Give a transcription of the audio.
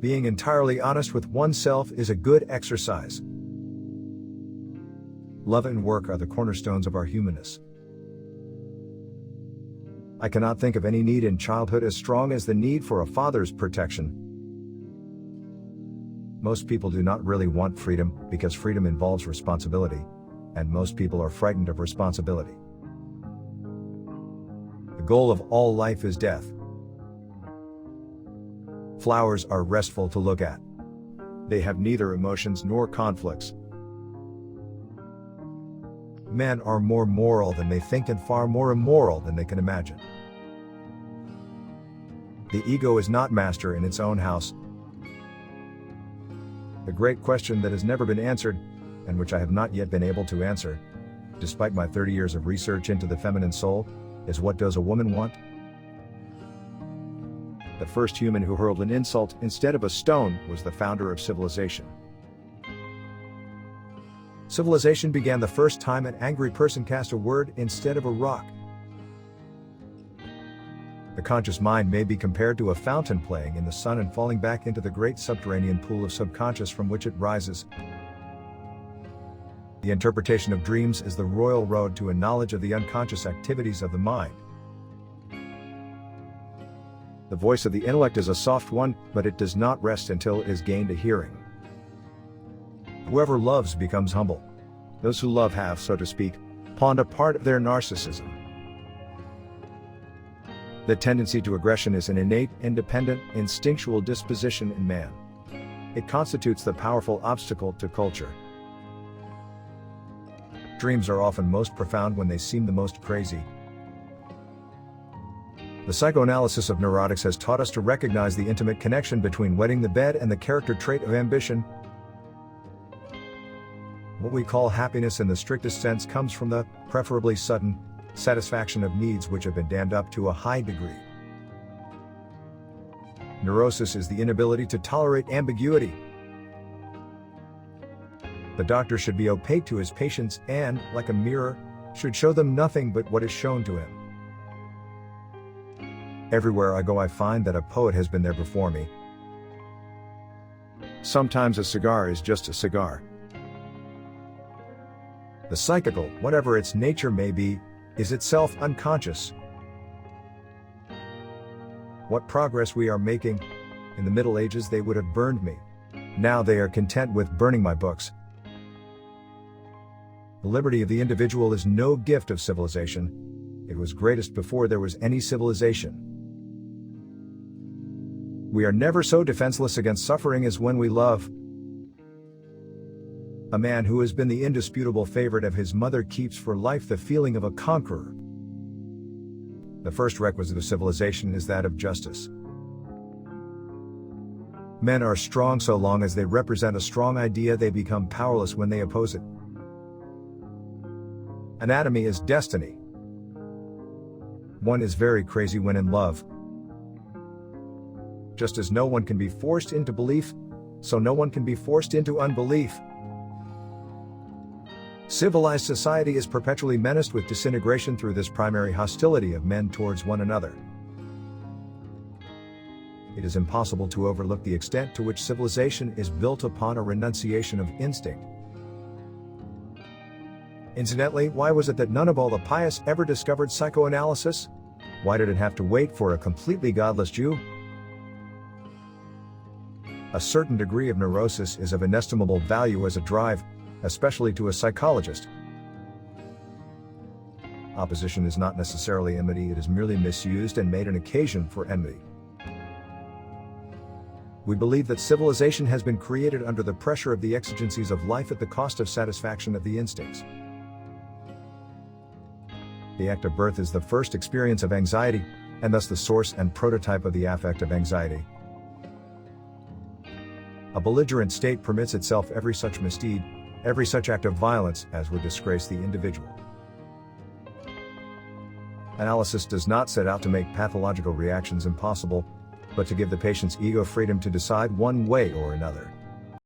Being entirely honest with oneself is a good exercise. Love and work are the cornerstones of our humanness. I cannot think of any need in childhood as strong as the need for a father's protection. Most people do not really want freedom, because freedom involves responsibility, and most people are frightened of responsibility. The goal of all life is death. Flowers are restful to look at. They have neither emotions nor conflicts. Men are more moral than they think and far more immoral than they can imagine. The ego is not master in its own house. The great question that has never been answered, and which I have not yet been able to answer, despite my 30 years of research into the feminine soul, is what does a woman want? The first human who hurled an insult instead of a stone was the founder of civilization. Civilization began the first time an angry person cast a word instead of a rock. The conscious mind may be compared to a fountain playing in the sun and falling back into the great subterranean pool of subconscious from which it rises. The interpretation of dreams is the royal road to a knowledge of the unconscious activities of the mind. The voice of the intellect is a soft one, but it does not rest until it has gained a hearing. Whoever loves becomes humble. Those who love have, so to speak, pawned a part of their narcissism. The tendency to aggression is an innate, independent, instinctual disposition in man. It constitutes the powerful obstacle to culture. Dreams are often most profound when they seem the most crazy. The psychoanalysis of neurotics has taught us to recognize the intimate connection between wetting the bed and the character trait of ambition. What we call happiness in the strictest sense comes from the, preferably sudden, satisfaction of needs which have been dammed up to a high degree. Neurosis is the inability to tolerate ambiguity. The doctor should be opaque to his patients and, like a mirror, should show them nothing but what is shown to him. Everywhere I go I find that a poet has been there before me. Sometimes a cigar is just a cigar. The psychical, whatever its nature may be, is itself unconscious. What progress we are making! In the Middle Ages they would have burned me. Now they are content with burning my books. The liberty of the individual is no gift of civilization. It was greatest before there was any civilization. We are never so defenseless against suffering as when we love. A man who has been the indisputable favorite of his mother keeps for life the feeling of a conqueror. The first requisite of civilization is that of justice. Men are strong so long as they represent a strong idea. They become powerless when they oppose it. Anatomy is destiny. One is very crazy when in love. Just as no one can be forced into belief, so no one can be forced into unbelief. Civilized society is perpetually menaced with disintegration through this primary hostility of men towards one another. It is impossible to overlook the extent to which civilization is built upon a renunciation of instinct. Incidentally, why was it that none of all the pious ever discovered psychoanalysis? Why did it have to wait for a completely godless Jew? A certain degree of neurosis is of inestimable value as a drive, especially to a psychologist. Opposition is not necessarily enmity, it is merely misused and made an occasion for enmity. We believe that civilization has been created under the pressure of the exigencies of life at the cost of satisfaction of the instincts. The act of birth is the first experience of anxiety, and thus the source and prototype of the affect of anxiety. A belligerent state permits itself every such misdeed, every such act of violence as would disgrace the individual. Analysis does not set out to make pathological reactions impossible, but to give the patient's ego freedom to decide one way or another.